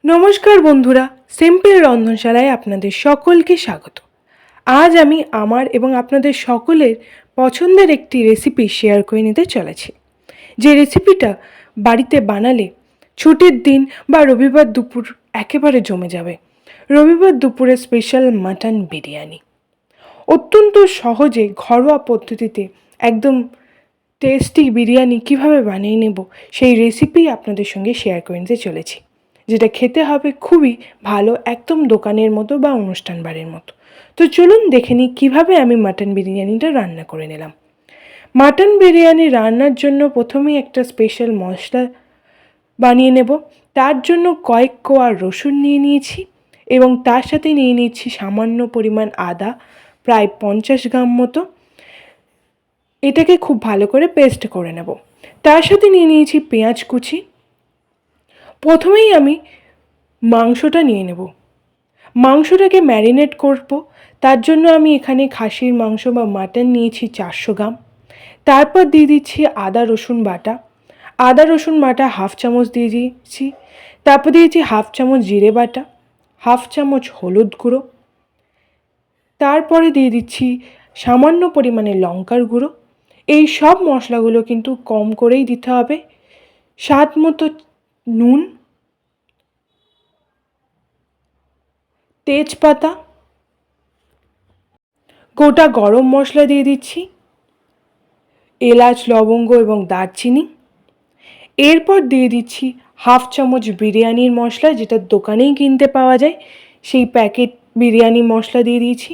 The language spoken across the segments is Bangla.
নমস্কার বন্ধুরা, সিম্পল রন্ধনশালায় আপনাদের সকলকে স্বাগত। আজ আমি আমার এবং আপনাদের সকলের পছন্দের একটি রেসিপি শেয়ার করে নিতে চলেছি। যে রেসিপিটা বাড়িতে বানালে ছুটির দিন বা রবিবার দুপুর একেবারে জমে যাবে। রবিবার দুপুরে স্পেশাল মাটন বিরিয়ানি অত্যন্ত সহজে ঘরোয়া পদ্ধতিতে একদম টেস্টি বিরিয়ানি কিভাবে বানিয়ে নেব সেই রেসিপি আপনাদের সঙ্গে শেয়ার করে নিতে চলেছি, যেটা খেতে হবে খুবই ভালো, একদম দোকানের মতো বা অনুষ্ঠান বাড়ির মতো। তো চলুন দেখে নিই কীভাবে আমি মাটন বিরিয়ানিটা রান্না করে নিলাম। মাটন বিরিয়ানি রান্নার জন্য প্রথমেই একটা স্পেশাল মশলা বানিয়ে নেব। তার জন্য কয়েক কোয়া রসুন নিয়ে নিয়েছি এবং তার সাথে নিয়ে নিচ্ছি সামান্য পরিমাণ আদা, প্রায় 50 গ্রাম মতো। এটাকে খুব ভালো করে পেস্ট করে নেব। তার সাথে নিয়ে নিয়েছি পেঁয়াজ কুচি। প্রথমেই আমি মাংসটা নিয়ে নেব। মাংসটাকে ম্যারিনেট করব। তার জন্য আমি এখানে খাসির মাংস বা মাটন নিয়েছি 400 গ্রাম। তারপর দিয়ে দিচ্ছি আদা রসুন বাটা। আদা রসুন বাটা হাফ চামচ দিয়ে দিয়েছি। তারপর দিয়েছি হাফ চামচ জিরে বাটা, হাফ চামচ হলুদ গুঁড়ো। তারপরে দিয়ে দিচ্ছি সামান্য পরিমাণে লঙ্কার গুঁড়ো। এই সব মশলাগুলো কিন্তু কম করেই দিতে হবে। স্বাদ মতো নুন, তেজপাতা, গোটা গরম মশলা দিয়ে দিচ্ছি, এলাচ, লবঙ্গ এবং দারচিনি। এরপর দিয়ে দিচ্ছি হাফ চামচ বিরিয়ানির মশলা, যেটা দোকানেই কিনতে পাওয়া যায়, সেই প্যাকেট বিরিয়ানি মশলা দিয়ে দিয়েছি।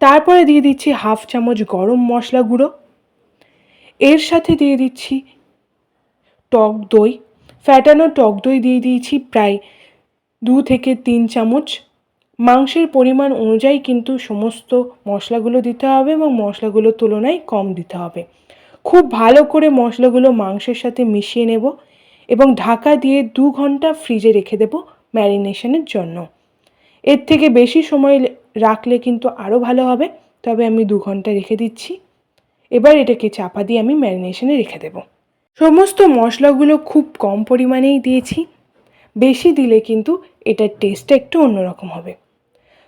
তারপরে দিয়ে দিচ্ছি হাফ চামচ গরম মশলা গুঁড়ো। এর সাথে দিয়ে দিচ্ছি টক দই, ফ্যাটানো টক দই দিয়ে দিয়েছি প্রায় 2 থেকে 3 চামচ। মাংসের পরিমাণ অনুযায়ী কিন্তু সমস্ত মশলাগুলো দিতে হবে এবং মশলাগুলোর তুলনায় কম দিতে হবে। খুব ভালো করে মশলাগুলো মাংসের সাথে মিশিয়ে নেব এবং ঢাকা দিয়ে 2 ঘন্টা ফ্রিজে রেখে দেব ম্যারিনেশনের জন্য। এর থেকে বেশি সময় রাখলে কিন্তু আরও ভালো হবে, তবে আমি 2 ঘন্টা রেখে দিচ্ছি। এবার এটাকে চাপা দিয়ে আমি ম্যারিনেশনে রেখে দেব। সমস্ত মশলাগুলো খুব কম পরিমাণেই দিয়েছি, বেশি দিলে কিন্তু এটার টেস্টটা একটু অন্যরকম হবে।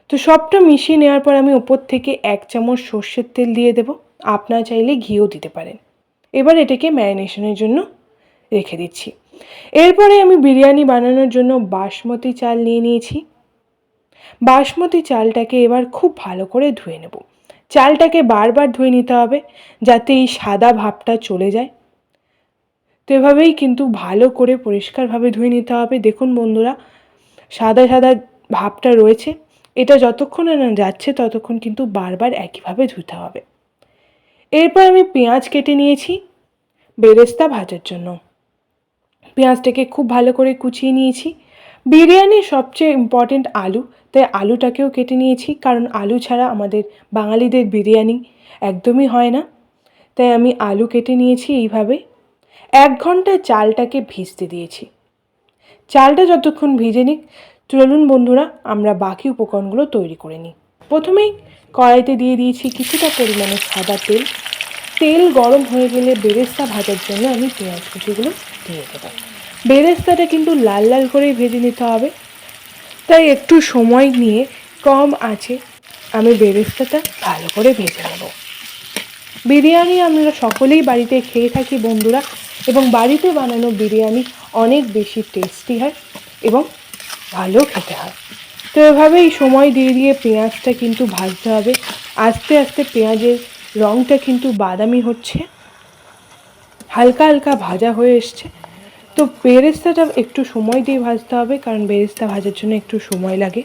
তো সবটা মিশিয়ে নেওয়ার পর আমি ওপর থেকে 1 চামচ সর্ষের তেল দিয়ে দেব। আপনারা চাইলে ঘিও দিতে পারেন। এবার এটাকে ম্যারিনেশনের জন্য রেখে দিচ্ছি। এরপরে আমি বিরিয়ানি বানানোর জন্য বাসমতি চাল নিয়ে নিয়েছি। বাসমতি চালটাকে এবার খুব ভালো করে ধুয়ে নেব। চালটাকে বারবার ধুয়ে নিতে হবে যাতে এই সাদা ভাবটা চলে যায়। তো এভাবেই কিন্তু ভালো করে পরিষ্কারভাবে ধুয়ে নিতে হবে। দেখুন বন্ধুরা, সাদা সাদা ভাবটা রয়েছে, এটা যতক্ষণ না যাচ্ছে ততক্ষণ কিন্তু বারবার একইভাবে ধুতে হবে। এরপর আমি পেঁয়াজ কেটে নিয়েছি বেরেস্তা ভাজার জন্য। পেঁয়াজটাকে খুব ভালো করে কুচিয়ে নিয়েছি। বিরিয়ানির সবচেয়ে ইম্পর্টেন্ট আলু, তাই আলুটাকেও কেটে নিয়েছি, কারণ আলু ছাড়া আমাদের বাঙালিদের বিরিয়ানি একদমই হয় না। তাই আমি আলু কেটে নিয়েছি এইভাবে। 1 ঘন্টা চালটাকে ভিজতে দিয়েছি। চালটা যতক্ষণ ভিজে নিক, চলুন বন্ধুরা আমরা বাকি উপকরণগুলো তৈরি করে নিই। প্রথমেই কড়াইতে দিয়ে দিয়েছি কিছুটা পরিমাণে সাদা তেল। তেল গরম হয়ে গেলে বেরেস্তা ভাজার জন্য আমি পেঁয়াজ কুচিগুলো দিয়ে দেবো। বেরেস্তাটা কিন্তু লাল লাল করেই ভেজে নিতে হবে, তাই একটু সময় নিয়ে কম আঁচে আমি বেরেস্তাটা ভালো করে ভেজে নেব। বিরিয়ানি আমরা সকলেই বাড়িতে খেয়ে থাকি বন্ধুরা, এবং বাড়িতে বানানো বিরিয়ানি অনেক বেশি টেস্টি হয় এবং ভালো খেতে হয়। তো এভাবেই সময় দিয়ে দিয়ে পেঁয়াজটা কিন্তু ভাজতে হবে। আস্তে আস্তে পেঁয়াজের রঙটা কিন্তু বাদামি হচ্ছে, হালকা হালকা ভাজা হয়ে এসছে। তো বেরেস্তাটা একটু সময় দিয়ে ভাজতে হবে, কারণ বেরেস্তা ভাজার জন্য একটু সময় লাগে।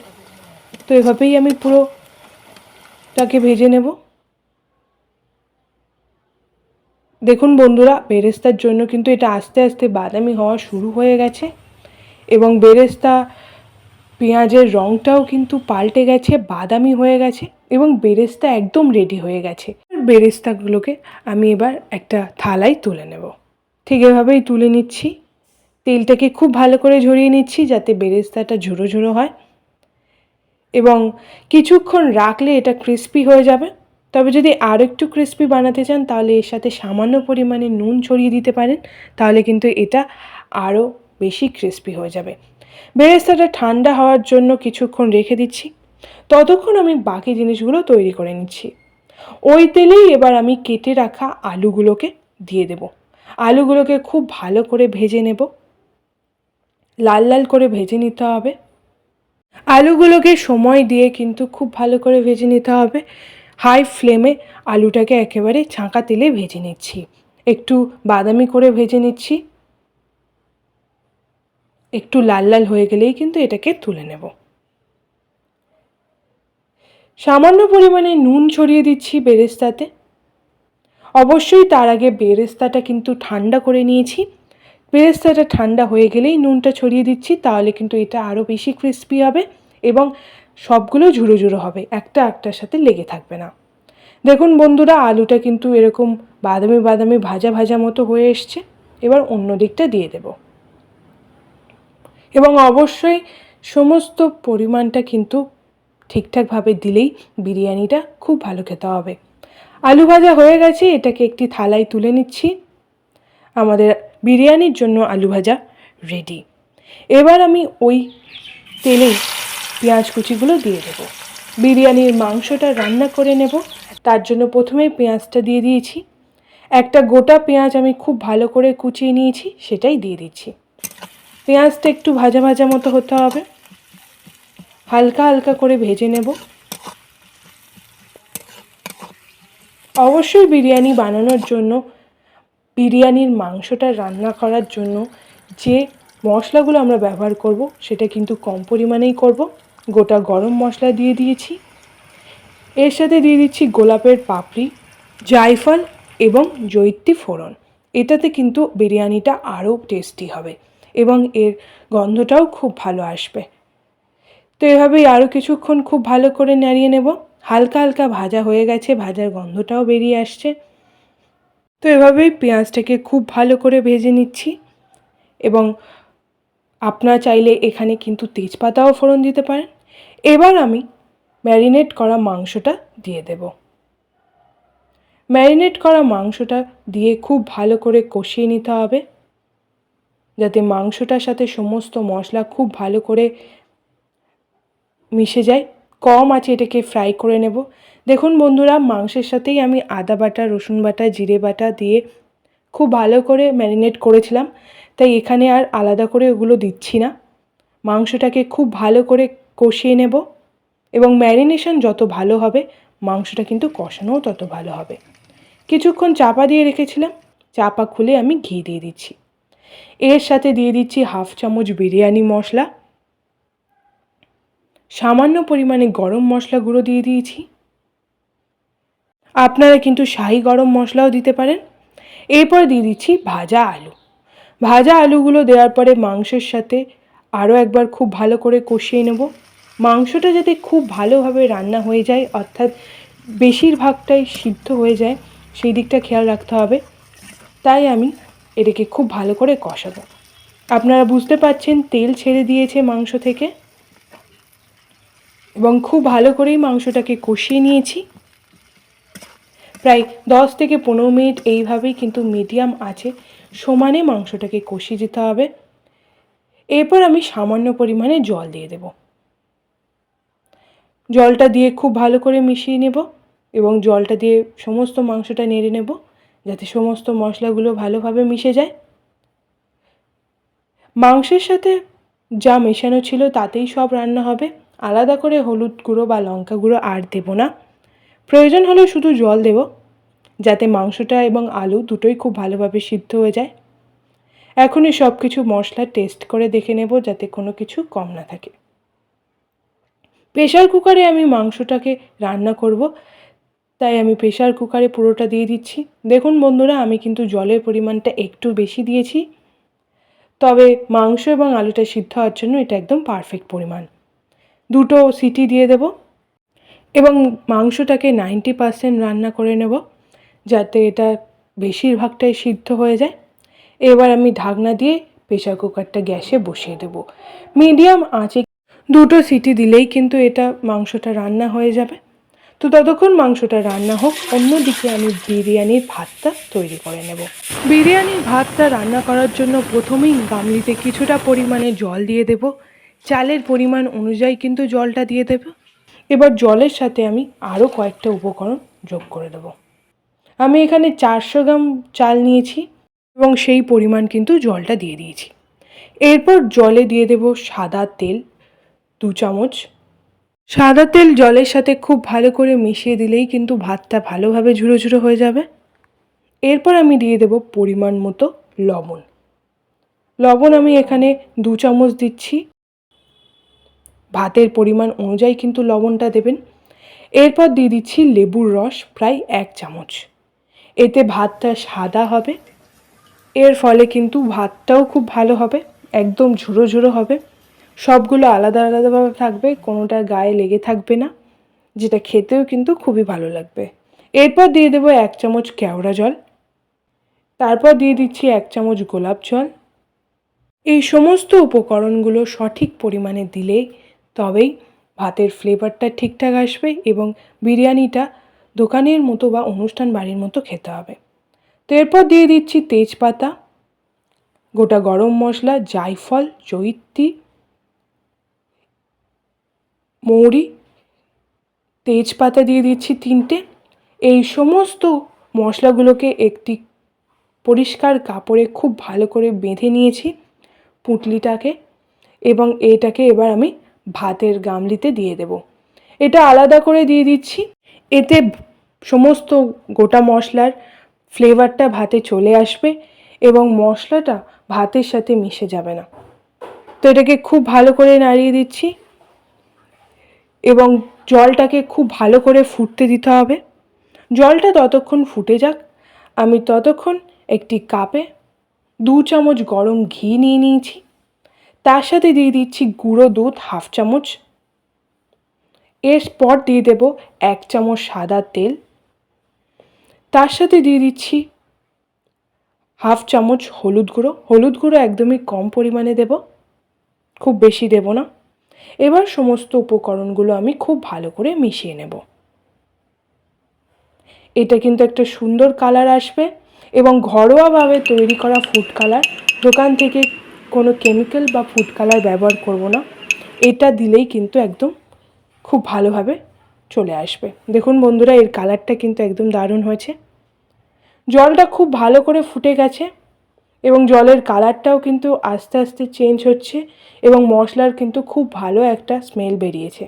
তো এভাবেই আমি পুরোটাকে ভেজে নেব। দেখুন বন্ধুরা, বেরেস্তার জন্য কিন্তু এটা আস্তে আস্তে বাদামি হওয়া শুরু হয়ে গেছে এবং বেরেস্তা পেঁয়াজের রঙটাও কিন্তু পাল্টে গেছে, বাদামি হয়ে গেছে এবং বেরেস্তা একদম রেডি হয়ে গেছে। বেরেস্তাগুলোকে আমি এবার একটা থালায় তুলে নেব। ঠিক এভাবেই তুলে নিচ্ছি। তেলটাকে খুব ভালো করে ঝরিয়ে নিচ্ছি যাতে বেরেস্তাটা ঝুরো ঝুরো হয় এবং কিছুক্ষণ রাখলে এটা ক্রিস্পি হয়ে যাবে। তবে যদি আরও একটু ক্রিস্পি বানাতে চান তাহলে এর সাথে সামান্য পরিমাণে নুন ছড়িয়ে দিতে পারেন, তাহলে কিন্তু এটা আরও বেশি ক্রিস্পি হয়ে যাবে। বেরেস্তাটা ঠান্ডা হওয়ার জন্য কিছুক্ষণ রেখে দিচ্ছি। ততক্ষণ আমি বাকি জিনিসগুলো তৈরি করে নিচ্ছি। ওই তেলেই এবার আমি কেটে রাখা আলুগুলোকে দিয়ে দেব। আলুগুলোকে খুব ভালো করে ভেজে নেব, লাল লাল করে ভেজে নিতে হবে। আলুগুলোকে সময় দিয়ে কিন্তু খুব ভালো করে ভেজে নিতে হবে। হাই ফ্লেমে আলুটাকে একেবারে ছাঁকা তেলে ভেজে নিচ্ছি, একটু বাদামি করে ভেজে নিচ্ছি। একটু লাল লাল হয়ে গেলেই কিন্তু এটাকে তুলে নেব। সামান্য পরিমাণে নুন ছড়িয়ে দিচ্ছি বেরেস্তাতে। অবশ্যই তার আগে বেরেস্তাটা কিন্তু ঠান্ডা করে নিয়েছি। বেরেস্তাটা ঠান্ডা হয়ে গেলেই নুনটা ছড়িয়ে দিচ্ছি, তাহলে কিন্তু এটা আরও বেশি ক্রিস্পি হবে এবং সবগুলো ঝুড়ো ঝুড়ো হবে, একটা একটার সাথে লেগে থাকবে না। দেখুন বন্ধুরা, আলুটা কিন্তু এরকম বাদামি বাদামি ভাজা ভাজা মতো হয়ে এসছে। এবার অন্য দিকটা দিয়ে দেব এবং অবশ্যই সমস্ত পরিমাণটা কিন্তু ঠিকঠাকভাবে দিলেই বিরিয়ানিটা খুব ভালো খেতে হবে। আলু ভাজা হয়ে গেছে, এটাকে একটি থালায় তুলে নিচ্ছি। আমাদের বিরিয়ানির জন্য আলু ভাজা রেডি। এবার আমি ওই তেলে পেঁয়াজ কুচিগুলো দিয়ে দেব। বিরিয়ানির মাংসটা রান্না করে নেব, তার জন্য প্রথমে পেঁয়াজটা দিয়ে দিয়েছি। একটা গোটা পেঁয়াজ আমি খুব ভালো করে কুচিয়ে নিয়েছি, সেটাই দিয়ে দিচ্ছি। পেঁয়াজটা একটু ভাজা ভাজা মতো হতে হবে, হালকা হালকা করে ভেজে নেব। অবশ্যই বিরিয়ানি বানানোর জন্য, বিরিয়ানির মাংসটা রান্না করার জন্য যে মশলাগুলো আমরা ব্যবহার করব সেটা কিন্তু কম পরিমাণেই করব। গোটা গরম মশলা দিয়ে দিয়েছি, এর সাথে দিয়ে দিচ্ছি গোলাপের পাপড়ি, জায়ফল এবং জয়িত্রী ফোড়ন। এটাতে কিন্তু বিরিয়ানিটা আরও টেস্টি হবে এবং এর গন্ধটাও খুব ভালো আসবে। তো এভাবেই আরও কিছুক্ষণ খুব ভালো করে নাড়িয়ে নেব। হালকা হালকা ভাজা হয়ে গেছে, ভাজার গন্ধটাও বেরিয়ে আসছে। তো এভাবেই পেঁয়াজটাকে খুব ভালো করে ভেজে নিচ্ছি এবং আপনারা চাইলে এখানে কিন্তু তেজপাতাও ফোড়ন দিতে পারেন। এবার আমি ম্যারিনেট করা মাংসটা দিয়ে দেব। ম্যারিনেট করা মাংসটা দিয়ে খুব ভালো করে কষিয়ে নিতে হবে, যাতে মাংসটার সাথে সমস্ত মশলা খুব ভালো করে মিশে যায়। কম আঁচে এটাকে ফ্রাই করে নেব। দেখুন বন্ধুরা, মাংসের সাথেই আমি আদা বাটা, রসুন বাটা, জিরে বাটা দিয়ে খুব ভালো করে ম্যারিনেট করেছিলাম, তাই এখানে আর আলাদা করে ওগুলো দিচ্ছি না। মাংসটাকে খুব ভালো করে কষিয়ে নেব এবং ম্যারিনেশন যত ভালো হবে মাংসটা কিন্তু কষানোও তত ভালো হবে। কিছুক্ষণ চাপা দিয়ে রেখেছিলাম, চাপা খুলে আমি ঘি দিয়ে দিচ্ছি। এর সাথে দিয়ে দিচ্ছি 1/2 চামচ বিরিয়ানি মশলা, সামান্য পরিমাণে গরম মশলা গুঁড়ো দিয়ে দিয়েছি। আপনারা কিন্তু শাহি গরম মশলাও দিতে পারেন। এরপর দিয়ে দিচ্ছি ভাজা আলু। ভাজা আলুগুলো দেওয়ার পরে মাংসের সাথে আরও একবার খুব ভালো করে কষিয়ে নেব। মাংসটা যাতে খুব ভালোভাবে রান্না হয়ে যায়, অর্থাৎ বেশিরভাগটাই সিদ্ধ হয়ে যায়, সেই দিকটা খেয়াল রাখতে হবে। তাই আমি এটাকে খুব ভালো করে কষাবো। আপনারা বুঝতে পারছেন তেল ছেড়ে দিয়েছে মাংস থেকে এবং খুব ভালো করেই মাংসটাকে কষিয়ে নিয়েছি। প্রায় 10 থেকে 15 মিনিট এইভাবেই কিন্তু মিডিয়াম আঁচে সমানে মাংসটাকে কষিয়ে যেতে হবে। এরপর আমি সামান্য পরিমাণে জল দিয়ে দেব। জলটা দিয়ে খুব ভালো করে মিশিয়ে নেব এবং জলটা দিয়ে সমস্ত মাংসটা নেড়ে নেব, যাতে সমস্ত মশলাগুলো ভালোভাবে মিশে যায়। মাংসের সাথে যা মেশানো ছিল তাতেই সব রান্না হবে, আলাদা করে হলুদ গুঁড়ো বা লঙ্কা গুঁড়ো আর দেব না। প্রয়োজন হলে শুধু জল দেব, যাতে মাংসটা এবং আলু দুটোই খুব ভালোভাবে সিদ্ধ হয়ে যায়। এখনই সব কিছু মশলা টেস্ট করে দেখে নেব যাতে কোনো কিছু কম না থাকে। প্রেশার কুকারে আমি মাংসটাকে রান্না করব, তাই আমি প্রেশার কুকারে পুরোটা দিয়ে দিচ্ছি। দেখুন বন্ধুরা, আমি কিন্তু জলের পরিমাণটা একটু বেশি দিয়েছি, তবে মাংস এবং আলুটা সিদ্ধ হওয়ার জন্য এটা একদম পারফেক্ট পরিমাণ। 2টো সিটি দিয়ে দেব এবং মাংসটাকে 90% রান্না করে নেব, যাতে এটা বেশিরভাগটাই সিদ্ধ হয়ে যায়। এবার আমি ঢাকনা দিয়ে প্রেশার কুকারটা গ্যাসে বসিয়ে দেব। মিডিয়াম আঁচে 2টো সিটি দিলেই কিন্তু এটা মাংসটা রান্না হয়ে যাবে। তো ততক্ষণ মাংসটা রান্না হোক, অন্যদিকে আমি বিরিয়ানির ভাতটা তৈরি করে নেব। বিরিয়ানির ভাতটা রান্না করার জন্য প্রথমেই গামলিতে কিছুটা পরিমাণে জল দিয়ে দেব। চালের পরিমাণ অনুযায়ী কিন্তু জলটা দিয়ে দেব। এবার জলের সাথে আমি আরও কয়েকটা উপকরণ যোগ করে দেব। আমি এখানে 400 গ্রাম চাল নিয়েছি এবং সেই পরিমাণ কিন্তু জলটা দিয়ে দিয়েছি। এরপর জলে দিয়ে দেব সাদা তেল 2 চামচ। সাদা তেল জলের সাথে খুব ভালো করে মিশিয়ে দিলেই কিন্তু ভাতটা ভালোভাবে ঝুরো ঝুরো হয়ে যাবে। এরপর আমি দিয়ে দেব পরিমাণ মতো লবণ। লবণ আমি এখানে 2 চামচ দিচ্ছি। ভাতের পরিমাণ অনুযায়ী কিন্তু লবণটা দেবেন। এরপর দিয়ে দিচ্ছি লেবুর রস প্রায় 1 চামচ। এতে ভাতটা সাদা হবে, এর ফলে কিন্তু ভাতটাও খুব ভালো হবে, একদম ঝুরো ঝুরো হবে। সবগুলো আলাদা আলাদাভাবে থাকবে, কোনোটার গায়ে লেগে থাকবে না, যেটা খেতেও কিন্তু খুবই ভালো লাগবে। এরপর দিয়ে দেবো 1 চামচ কেওড়া জল। তারপর দিয়ে দিচ্ছি 1 চামচ গোলাপ জল। এই সমস্ত উপকরণগুলো সঠিক পরিমাণে দিলে তবেই ভাতের ফ্লেভারটা ঠিকঠাক আসবে এবং বিরিয়ানিটা দোকানের মতো বা অনুষ্ঠান বাড়ির মতো খেতে হবে। তো এরপর দিয়ে দিচ্ছি তেজপাতা, গোটা গরম মশলা, জায়ফল, জয়িত্রী, মৌরি, তেজপাতা দিয়ে দিচ্ছি 3টে। এই সমস্ত মশলাগুলোকে একটি পরিষ্কার কাপড়ে খুব ভালো করে বেঁধে নিয়েছি পুঁটলিটাকে, এবং এটাকে এবার আমি ভাতের গামলিতে দিয়ে দেব। এটা আলাদা করে দিয়ে দিচ্ছি, এতে সমস্ত গোটা মশলার ফ্লেভারটা ভাতে চলে আসবে এবং মশলাটা ভাতের সাথে মিশে যাবে না। তো এটাকে খুব ভালো করে নাড়িয়ে দিচ্ছি এবং জলটাকে খুব ভালো করে ফুটতে দিতে হবে। জলটা ততক্ষণ ফুটে যাক, আমি ততক্ষণ একটি কাপে 2 চামচ গরম ঘি নিয়ে নিয়েছি। তার সাথে দিয়ে দিচ্ছি গুঁড়ো দুধ 1/2 চামচ। এরপর দিয়ে দেব 1 চামচ সাদা তেল। তার সাথে দিয়ে দিচ্ছি 1/2 চামচ হলুদ গুঁড়ো। হলুদ গুঁড়ো একদমই কম পরিমাণে দেব, খুব বেশি দেব না। এবার সমস্ত উপকরণগুলো আমি খুব ভালো করে মিশিয়ে নেব। এটা কিন্তু একটা সুন্দর কালার আসবে এবং ঘরোয়াভাবে তৈরি করা ফুড কালার, দোকান থেকে কোনো কেমিক্যাল বা ফুড কালার ব্যবহার করব না। এটা দিলেই কিন্তু একদম খুব ভালোভাবে চলে আসবে। দেখুন বন্ধুরা, এর কালারটা কিন্তু একদম দারুণ হয়েছে। জলটা খুব ভালো করে ফুটে গেছে এবং জলের কালারটাও কিন্তু আস্তে আস্তে চেঞ্জ হচ্ছে এবং মশলার কিন্তু খুব ভালো একটা স্মেল বেরিয়েছে।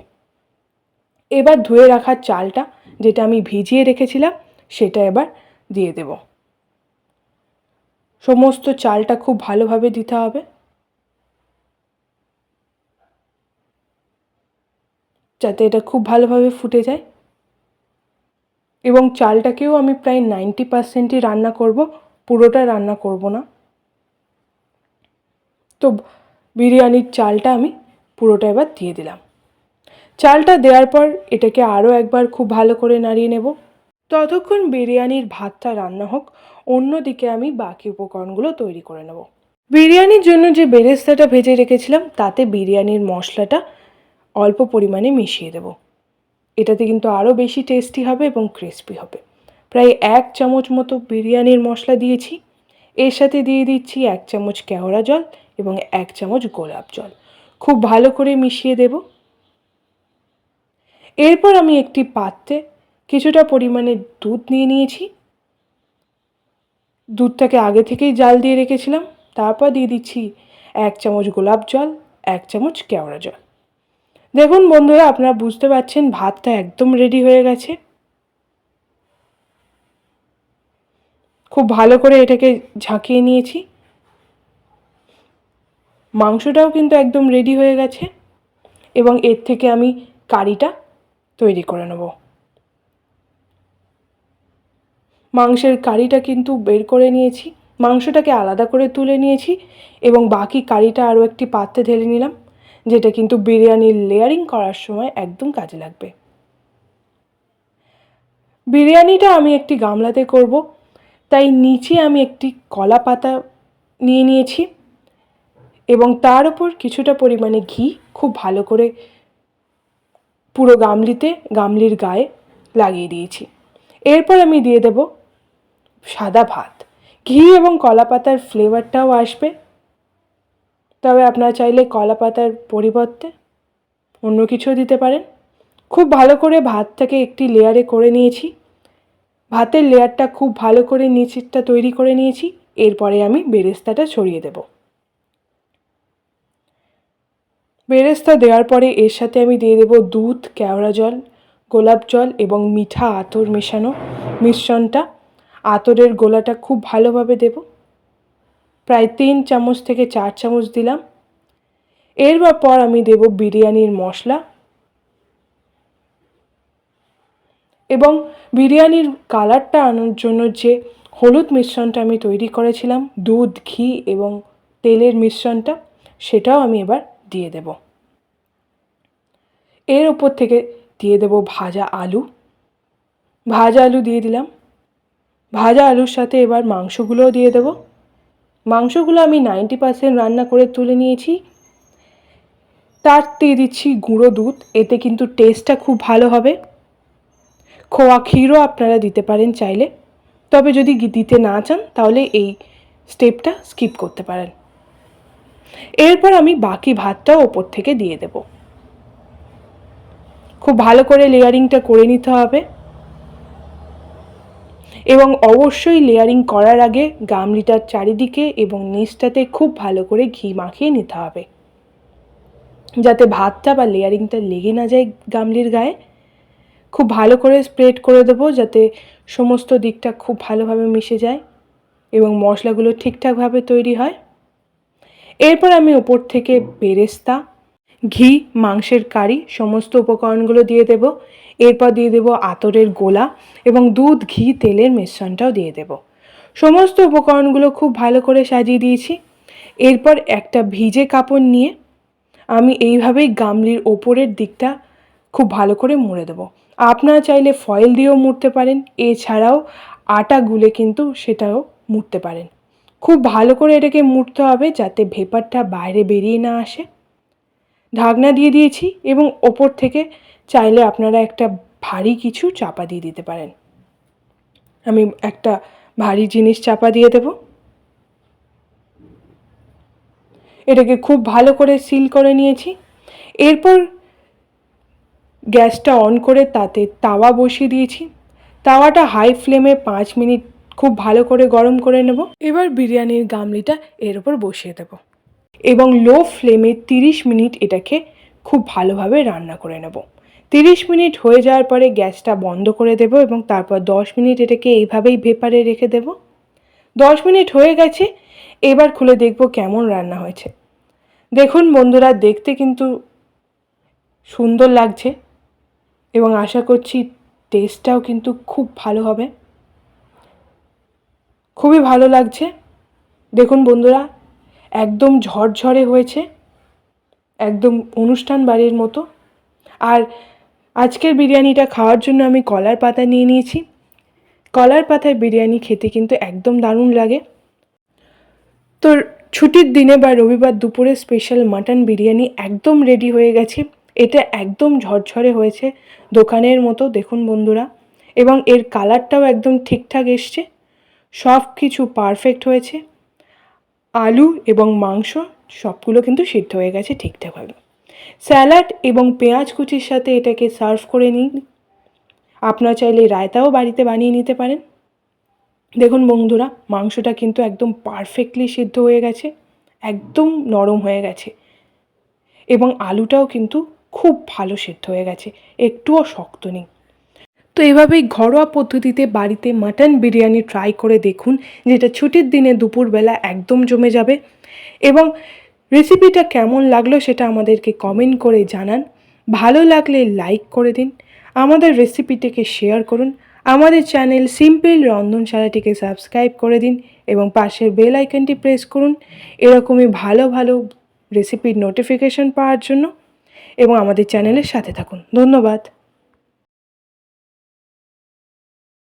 এবার ধুয়ে রাখা চালটা, যেটা আমি ভিজিয়ে রেখেছিলাম, সেটা এবার দিয়ে দেব। সমস্ত চালটা খুব ভালোভাবে দিতে হবে, যাতে এটা খুব ভালোভাবে ফুটে যায়। এবং চালটাকেও আমি প্রায় 90%ই রান্না করব, পুরোটা রান্না করব না। তো বিরিয়ানির চালটা আমি পুরোটা এবার দিয়ে দিলাম। চালটা দেওয়ার পর এটাকে আরও একবার খুব ভালো করে নাড়িয়ে নেব। ততক্ষণ বিরিয়ানির ভাতটা রান্না হোক, অন্যদিকে আমি বাকি উপকরণগুলো তৈরি করে নেব। বিরিয়ানির জন্য যে বেরেস্তাটা ভেজে রেখেছিলাম তাতে বিরিয়ানির মশলাটা অল্প পরিমাণে মিশিয়ে দেব। এটাতে কিন্তু আরও বেশি টেস্টি হবে এবং ক্রিস্পি হবে। প্রায় 1 চামচ মতো বিরিয়ানির মশলা দিয়েছি। এর সাথে দিয়ে দিচ্ছি 1 চামচ কেওড়া জল এবং 1 চামচ গোলাপ জল। খুব ভালো করে মিশিয়ে দেব। এরপর আমি একটি পাত্রে কিছুটা পরিমাণে দুধ নিয়ে নিয়েছি। দুধটাকে আগে থেকেই জাল দিয়ে রেখেছিলাম। তারপর দিয়ে দিচ্ছি 1 চামচ গোলাপ জল, 1 চামচ কেওড়া জল। দেখুন বন্ধুরা, আপনারা বুঝতে পারছেন ভাতটা একদম রেডি হয়ে গেছে। খুব ভালো করে এটাকে ঝাঁকিয়ে নিয়েছি। মাংসটাও কিন্তু একদম রেডি হয়ে গেছে এবং এর থেকে আমি কারিটা তৈরি করে নেব। মাংসের কারিটা কিন্তু বের করে নিয়েছি, মাংসটাকে আলাদা করে তুলে নিয়েছি এবং বাকি কারিটা আরও একটি পাত্রে ঢেলে নিলাম, যেটা কিন্তু বিরিয়ানির লেয়ারিং করার সময় একদম কাজে লাগবে। বিরিয়ানিটা আমি একটি গামলাতে করব, তাই নিচে আমি একটি কলা পাতা নিয়ে নিয়েছি এবং তার উপর কিছুটা পরিমাণে ঘি খুব ভালো করে পুরো গামলির গায়ে লাগিয়ে দিয়েছি। এরপর আমি দিয়ে দেব সাদা ভাত। ঘি এবং কলা পাতার ফ্লেভারটাও আসবে, তবে আপনারা চাইলে কলা পাতার পরিবর্তে অন্য কিছুও দিতে পারেন। খুব ভালো করে ভাতটাকে একটি লেয়ারে করে নিয়েছি। ভাতের লেয়ারটা খুব ভালো করে নিচেরটা তৈরি করে নিয়েছি। এরপরে আমি বেরেস্তাটা ছড়িয়ে দেব। বেরেস্তা দেওয়ার পরে এর সাথে আমি দিয়ে দেব দুধ, কেওড়া জল, গোলাপ জল এবং মিঠা আতর মেশানো মিশ্রণটা। আতরের গোলাটা খুব ভালোভাবে দেব, প্রায় 3 চামচ থেকে 4 চামচ দিলাম। এরপর আমি দেব বিরিয়ানির মশলা এবং বিরিয়ানির কালারটা আনার জন্য যে হলুদ মিশ্রণটা আমি তৈরি করেছিলাম, দুধ, ঘি এবং তেলের মিশ্রণটা, সেটাও আমি এবার দিয়ে দেব। এর ওপর থেকে দিয়ে দেব ভাজা আলু। ভাজা আলু দিয়ে দিলাম। ভাজা আলুর সাথে এবার মাংসগুলোও দিয়ে দেব। মাংসগুলো আমি 90% রান্না করে তুলে নিয়েছি। তার দিয়ে দিচ্ছি গুঁড়ো দুধ, এতে কিন্তু টেস্টটা খুব ভালো হবে। খোয়া ক্ষীরও আপনারা দিতে পারেন চাইলে, তবে যদি দিতে না চান তাহলে এই স্টেপটা স্কিপ করতে পারেন। এরপর আমি বাকি ভাতটাও ওপর থেকে দিয়ে দেব। খুব ভালো করে লেয়ারিংটা করে নিতে হবে এবং অবশ্যই লেয়ারিং করার আগে গামলিটার চারিদিকে এবং নিচটাতে খুব ভালো করে ঘি মাখিয়ে নিতে হবে, যাতে ভাতটা বা লেয়ারিংটা লেগে না যায় গামলির গায়ে। খুব ভালো করে স্প্রেড করে দেবো যাতে সমস্ত দিকটা খুব ভালোভাবে মিশে যায় এবং মশলাগুলো ঠিকঠাকভাবে তৈরি হয়। এরপর আমি ওপর থেকে বেরেস্তা, ঘি, মাংসের কারি সমস্ত উপকরণগুলো দিয়ে দেব। এরপর দিয়ে দেব আতরের গোলা এবং দুধ, ঘি, তেলের মিশ্রণটাও দিয়ে দেব। সমস্ত উপকরণগুলো খুব ভালো করে সাজিয়ে দিয়েছি। এরপর একটা ভিজে কাপড় নিয়ে আমি এইভাবেই গামলির ওপরের দিকটা খুব ভালো করে মুড়ে দেবো। আপনারা চাইলে ফয়েল দিয়েও মুড়তে পারেন, এছাড়াও আটা গুলে কিন্তু সেটাও মুড়তে পারেন। খুব ভালো করে এটাকে মুড়তে হবে যাতে ভেপারটা বাইরে বেরিয়ে না আসে। ঢাকনা দিয়ে দিয়েছি এবং ওপর থেকে চাইলে আপনারা একটা ভারী কিছু চাপা দিয়ে দিতে পারেন। আমি একটা ভারী জিনিস চাপা দিয়ে দেব। এটাকে খুব ভালো করে সিল করে নিয়েছি। এরপর গ্যাসটা অন করে তাতে তাওয়া বসিয়ে দিয়েছি। তাওয়াটা হাই ফ্লেমে 5 মিনিট খুব ভালো করে গরম করে নেব। এবার বিরিয়ানির গামলিটা এর ওপর বসিয়ে দেব এবং লো ফ্লেমে 30 মিনিট এটাকে খুব ভালোভাবে রান্না করে নেব। 30 মিনিট হয়ে যাওয়ার পরে গ্যাসটা বন্ধ করে দেব এবং তারপর 10 মিনিট এটাকে এইভাবেই ভেপারে রেখে দেব। 10 মিনিট হয়ে গেছে, এবার খুলে দেখব কেমন রান্না হয়েছে। দেখুন বন্ধুরা, দেখতে কিন্তু সুন্দর লাগছে এবং আশা করছি টেস্টটাও কিন্তু খুব ভালো হবে। খুবই ভালো লাগছে। দেখুন বন্ধুরা, একদম ঝরঝরে হয়েছে, একদম অনুষ্ঠান বাড়ির মতো। আর আজকের বিরিয়ানিটা খাওয়ার জন্য আমি কলার পাতা নিয়ে নিয়েছি। কলার পাতায় বিরিয়ানি খেতে কিন্তু একদম দারুণ লাগে। তো ছুটির দিনে বা রবিবার দুপুরে স্পেশাল মাটন বিরিয়ানি একদম রেডি হয়ে গেছে। এটা একদম ঝরঝরে হয়েছে, দোকানের মতো। দেখুন বন্ধুরা, এবং এর কালারটাও একদম ঠিকঠাক এসছে। সব কিছু পারফেক্ট হয়েছে। আলু এবং মাংস সবগুলো কিন্তু সিদ্ধ হয়ে গেছে ঠিকঠাকভাবে। স্যালাড এবং পেঁয়াজ কুচির সাথে এটাকে সার্ভ করে নিন। আপনারা চাইলে রায়তাও বাড়িতে বানিয়ে নিতে পারেন। দেখুন বন্ধুরা, মাংসটা কিন্তু একদম পারফেক্টলি সিদ্ধ হয়ে গেছে, একদম নরম হয়ে গেছে এবং আলুটাও কিন্তু খুব ভালো সিদ্ধ হয়ে গেছে, একটুও শক্ত নেই। তো এভাবেই ঘরোয়া পদ্ধতিতে বাড়িতে মাটন বিরিয়ানি ট্রাই করে দেখুন, যেটা ছুটির দিনে দুপুরবেলা একদম জমে যাবে। এবং রেসিপিটা কেমন লাগলো সেটা আমাদেরকে কমেন্ট করে জানান। ভালো লাগলে লাইক করে দিন, আমাদের রেসিপিটিকে শেয়ার করুন, আমাদের চ্যানেল সিম্পল রন্ধনশালাটিকে সাবস্ক্রাইব করে দিন এবং পাশের বেল আইকনটি প্রেস করুন এরকমই ভালো ভালো রেসিপির নোটিফিকেশন পাওয়ার জন্য, এবং আমাদের চ্যানেলের সাথে থাকুন। ধন্যবাদ।